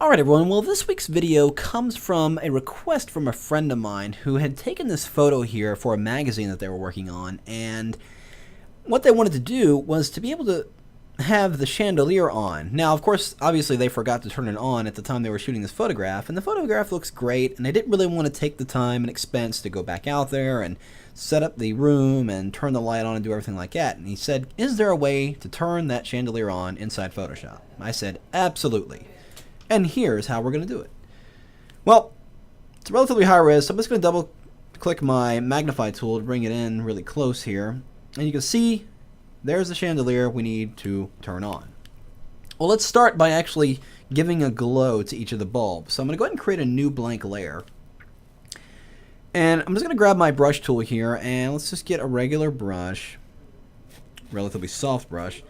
Alright everyone, well this week's video comes from a request from a friend of mine who had taken this photo here for a magazine that they were working on, and what they wanted to do was to be able to have the chandelier on. Now of course, obviously they forgot to turn it on at the time they were shooting this photograph, and the photograph looks great, and they didn't really want to take the time and expense to go back out there and set up the room and turn the light on and do everything like that. And he said, is there a way to turn that chandelier on inside Photoshop? I said, absolutely. And here's how we're going to do it. Well, it's relatively high res, so I'm just going to double click my magnify tool to bring it in really close here. And you can see there's the chandelier we need to turn on. Well, let's start by actually giving a glow to each of the bulbs. So I'm going to go ahead and create a new blank layer. And I'm just going to grab my brush tool here, and let's just get a regular brush, relatively soft brush.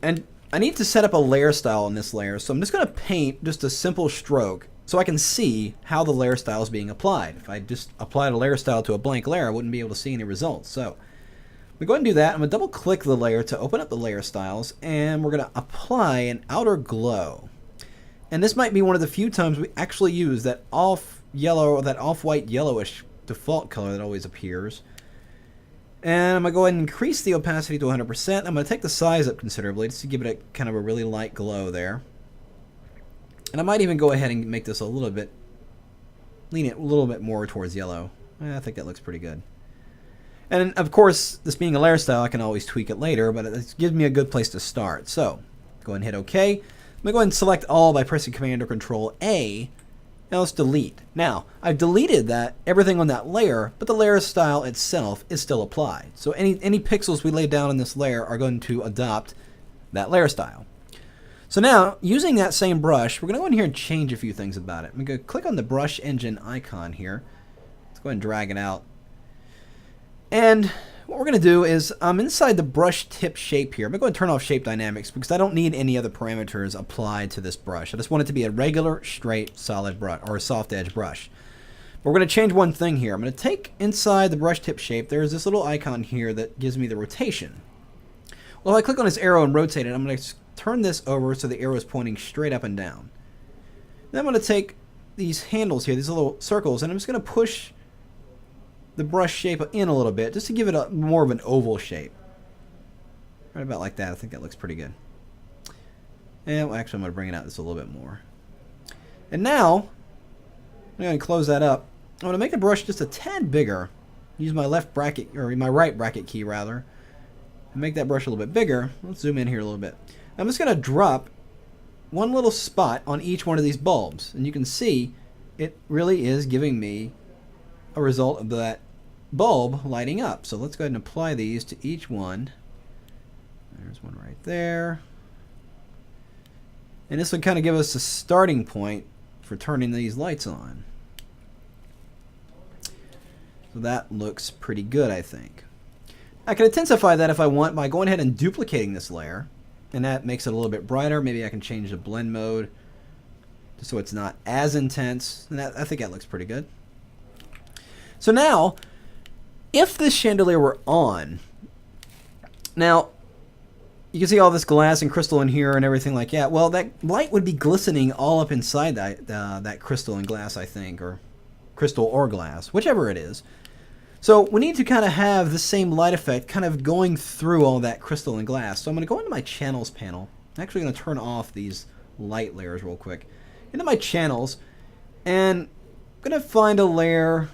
And I need to set up a layer style in this layer, so I'm just going to paint just a simple stroke so I can see how the layer style is being applied. If I just applied a layer style to a blank layer, I wouldn't be able to see any results. So we go ahead and do that. I'm going to double click the layer to open up the layer styles, and we're going to apply an outer glow. And this might be one of the few times we actually use that off yellow or that off-white yellowish default color that always appears. And I'm going to go ahead and increase the opacity to 100%. I'm going to take the size up considerably just to give it a kind of a really light glow there. And I might even go ahead and make this a little bit, lean it a little bit more towards yellow. I think that looks pretty good. And of course, this being a layer style, I can always tweak it later, but it gives me a good place to start. So, go ahead and hit OK. I'm going to go ahead and select all by pressing Command or Control A. Now let's delete. Now, I've deleted everything on that layer, but the layer style itself is still applied. So any pixels we lay down in this layer are going to adopt that layer style. So now, using that same brush, we're going to go in here and change a few things about it. I'm going to click on the brush engine icon here. Let's go ahead and drag it out. And what we're going to do is, inside the brush tip shape here, I'm going to go ahead and turn off shape dynamics because I don't need any other parameters applied to this brush. I just want it to be a regular, straight, solid brush, or a soft edge brush. But we're going to change one thing here. I'm going to take inside the brush tip shape, there's this little icon here that gives me the rotation. Well, if I click on this arrow and rotate it, I'm going to turn this over so the arrow is pointing straight up and down. Then I'm going to take these handles here, these little circles, and I'm just going to push the brush shape in a little bit just to give it a more of an oval shape. Right about like that. I think that looks pretty good. And well, actually I'm going to bring it out just a little bit more. And now I'm going to close that up. I'm going to make the brush just a tad bigger. Use my left bracket, or my right bracket key rather, and make that brush a little bit bigger. Let's zoom in here a little bit. I'm just going to drop one little spot on each one of these bulbs, and you can see it really is giving me a result of that bulb lighting up. So let's go ahead and apply these to each one. There's one right there. And this would kind of give us a starting point for turning these lights on. So that looks pretty good, I think. I can intensify that if I want by going ahead and duplicating this layer. And that makes it a little bit brighter. Maybe I can change the blend mode just so it's not as intense. And I think that looks pretty good. So now, if this chandelier were on, now you can see all this glass and crystal in here and everything like that. Well, that light would be glistening all up inside that crystal and glass, I think, or crystal or glass, whichever it is. So we need to kind of have the same light effect kind of going through all that crystal and glass. So I'm going to go into my channels panel. I'm actually going to turn off these light layers real quick. Into my channels, and I'm going to find a layer.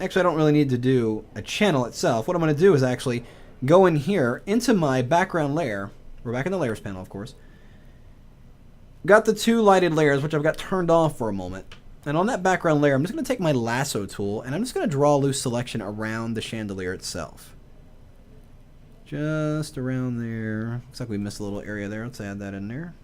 Actually, I don't really need to do a channel itself. What I'm going to do is actually go in here into my background layer. We're back in the layers panel, of course. Got the two lighted layers, which I've got turned off for a moment. And on that background layer, I'm just going to take my lasso tool, and I'm just going to draw a loose selection around the chandelier itself. Just around there. Looks like we missed a little area there. Let's add that in there.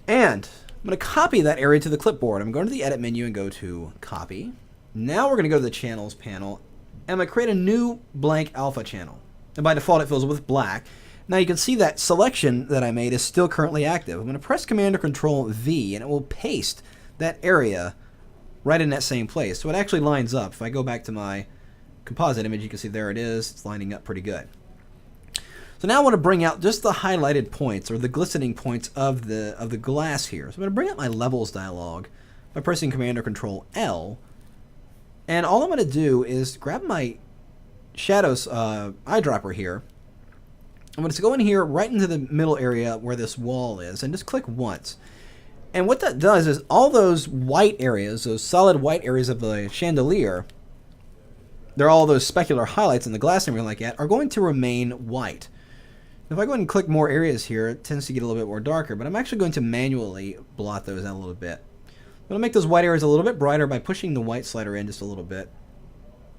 And I'm going to copy that area to the clipboard. I'm going to the Edit menu and go to Copy. Now we're going to go to the Channels panel, and I'm going to create a new blank alpha channel. And by default, it fills with black. Now you can see that selection that I made is still currently active. I'm going to press Command or Control V, and it will paste that area right in that same place. So it actually lines up. If I go back to my composite image, you can see there it is. It's lining up pretty good. So now I want to bring out just the highlighted points or the glistening points of the glass here. So I'm going to bring up my levels dialog by pressing Command or Control L. And all I'm going to do is grab my shadows eyedropper here. I'm going to go in here right into the middle area where this wall is and just click once. And what that does is all those white areas, those solid white areas of the chandelier, they're all those specular highlights in the glass and everything like that, are going to remain white. If I go ahead and click more areas here, it tends to get a little bit more darker, but I'm actually going to manually blot those out a little bit. I'm going to make those white areas a little bit brighter by pushing the white slider in just a little bit.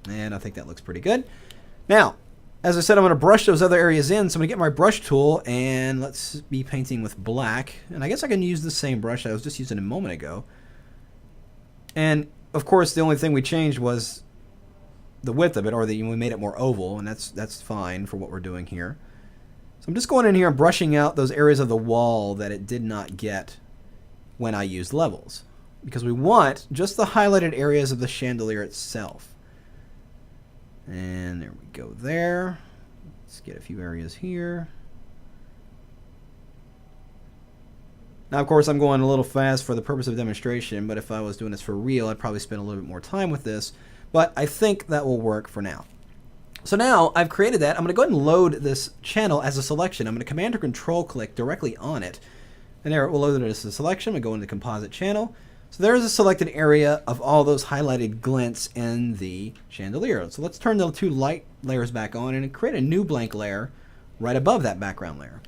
And I think that looks pretty good. Now, as I said, I'm going to brush those other areas in, so I'm going to get my brush tool, and let's be painting with black. And I guess I can use the same brush I was just using a moment ago. And, of course, the only thing we changed was the width of it, or we made it more oval, and that's fine for what we're doing here. So I'm just going in here and brushing out those areas of the wall that it did not get when I used levels, because we want just the highlighted areas of the chandelier itself. And there we go there. Let's get a few areas here. Now, of course, I'm going a little fast for the purpose of demonstration, but if I was doing this for real, I'd probably spend a little bit more time with this. But I think that will work for now. So now I've created that. I'm going to go ahead and load this channel as a selection. I'm going to Command or Control click directly on it. And there it will load it as a selection. I'm going to go into Composite Channel. So there's a selected area of all those highlighted glints in the chandelier. So let's turn the two light layers back on and create a new blank layer right above that background layer.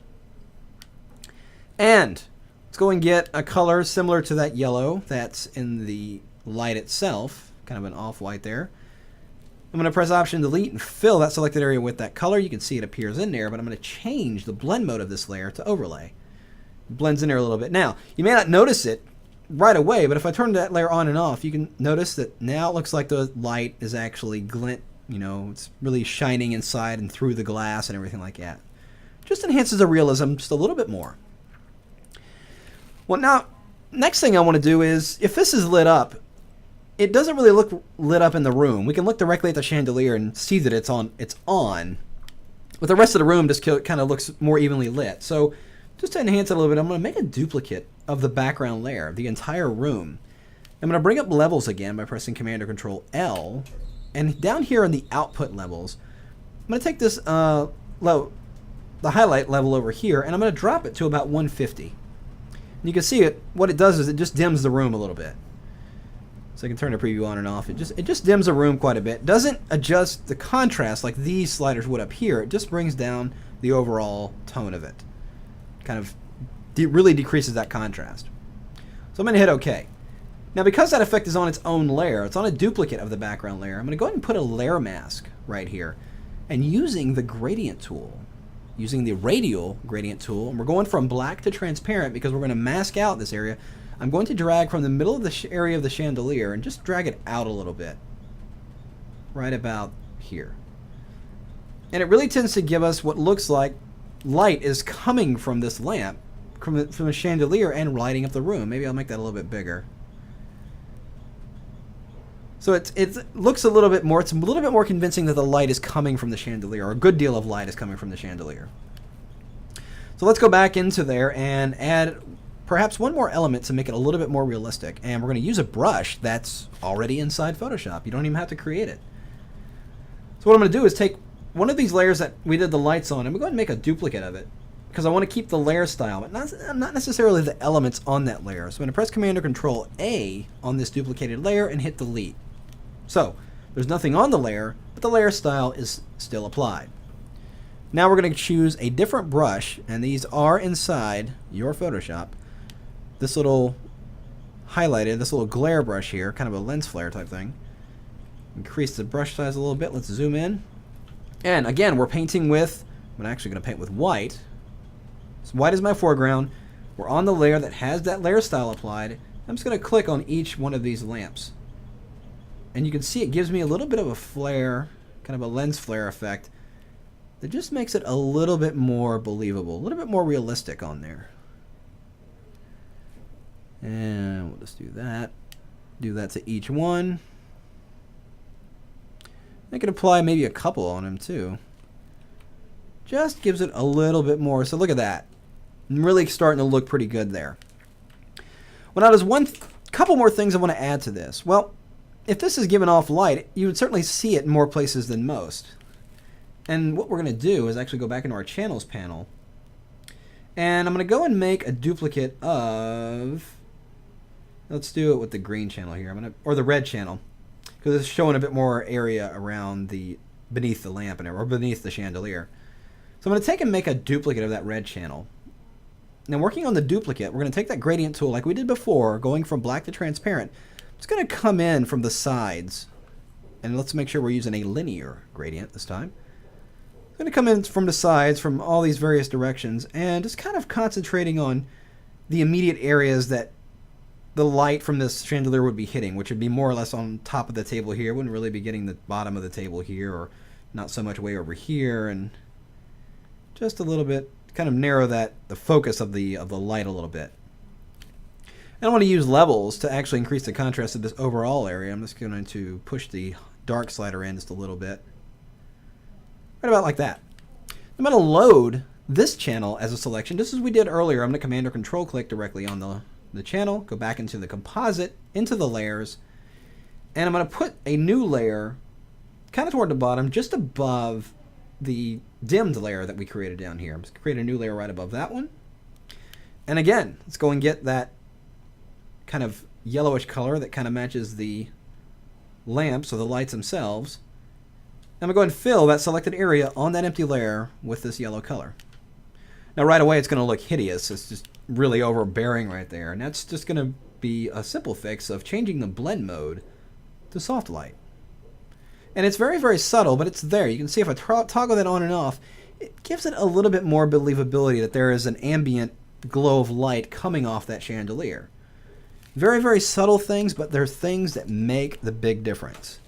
And let's go and get a color similar to that yellow that's in the light itself, kind of an off-white there. I'm going to press Option Delete and fill that selected area with that color. You can see it appears in there, but I'm going to change the blend mode of this layer to Overlay. It blends in there a little bit. Now, you may not notice it right away, but if I turn that layer on and off, you can notice that now it looks like the light is actually glint, it's really shining inside and through the glass and everything like that. Just enhances the realism just a little bit more. Well, now, next thing I want to do is, if this is lit up, it doesn't really look lit up in the room. We can look directly at the chandelier and see that it's on, but the rest of the room just kind of looks more evenly lit. So just to enhance it a little bit, I'm going to make a duplicate of the background layer, of the entire room. I'm going to bring up levels again by pressing Command or Control L. And down here in the output levels, I'm going to take this the highlight level over here, and I'm going to drop it to about 150. And you can see it. What it does is it just dims the room a little bit. So I can turn the preview on and off. It just dims the room quite a bit. Doesn't adjust the contrast like these sliders would up here. It just brings down the overall tone of it. Kind of really decreases that contrast. So I'm going to hit OK. Now, because that effect is on its own layer, it's on a duplicate of the background layer, I'm going to go ahead and put a layer mask right here. And using the gradient tool, using the radial gradient tool, and we're going from black to transparent because we're going to mask out this area, I'm going to drag from the middle of the area of the chandelier and just drag it out a little bit. Right about here. And it really tends to give us what looks like light is coming from this lamp, from the chandelier, and lighting up the room. Maybe I'll make that a little bit bigger. So it looks a little bit more, it's a little bit more convincing that the light is coming from the chandelier, or a good deal of light is coming from the chandelier. So let's go back into there and add perhaps one more element to make it a little bit more realistic. And we're going to use a brush that's already inside Photoshop. You don't even have to create it. So what I'm going to do is take one of these layers that we did the lights on, and we're going to make a duplicate of it, because I want to keep the layer style, but not necessarily the elements on that layer. So I'm going to press Command or Control A on this duplicated layer and hit Delete. So there's nothing on the layer, but the layer style is still applied. Now we're going to choose a different brush, and these are inside your Photoshop. This little highlighted, this little glare brush here, kind of a lens flare type thing. Increase the brush size a little bit. Let's zoom in. And again, we're painting with, I'm actually going to paint with white. So white is my foreground. We're on the layer that has that layer style applied. I'm just going to click on each one of these lamps. And you can see it gives me a little bit of a flare, kind of a lens flare effect that just makes it a little bit more believable, a little bit more realistic on there. And we'll just do that. Do that to each one. I can apply maybe a couple on them too, just gives it a little bit more. So look at that. Really starting to look pretty good there. Well, now there's couple more things I want to add to this. Well, if this is giving off light, you would certainly see it in more places than most. And what we're going to do is actually go back into our channels panel. And I'm going to go and make a duplicate of, let's do it with the green channel here, or the red channel, because it's showing a bit more area around beneath the lamp or beneath the chandelier. So I'm going to take and make a duplicate of that red channel. Now, working on the duplicate, we're going to take that gradient tool like we did before, going from black to transparent. It's going to come in from the sides, and let's make sure we're using a linear gradient this time. It's going to come in from the sides, from all these various directions, and just kind of concentrating on the immediate areas that the light from this chandelier would be hitting, which would be more or less on top of the table here. It wouldn't really be getting the bottom of the table here, or not so much way over here, and just a little bit, kind of narrow the focus of the light a little bit. And I want to use levels to actually increase the contrast of this overall area. I'm just going to push the dark slider in just a little bit. Right about like that. I'm going to load this channel as a selection, just as we did earlier. I'm going to Command or Control click directly on the channel, go back into the composite, into the layers, and I'm going to put a new layer kind of toward the bottom, just above the dimmed layer that we created down here. I'm just going to create a new layer right above that one. And again, let's go and get that kind of yellowish color that kind of matches the lamps or the lights themselves. I'm going to go ahead and fill that selected area on that empty layer with this yellow color. Now right away it's going to look hideous. It's just really overbearing right there. And that's just going to be a simple fix of changing the blend mode to soft light. And it's very, very subtle, but it's there. You can see if I toggle that on and off, it gives it a little bit more believability that there is an ambient glow of light coming off that chandelier. Very, very subtle things, but they're things that make the big difference.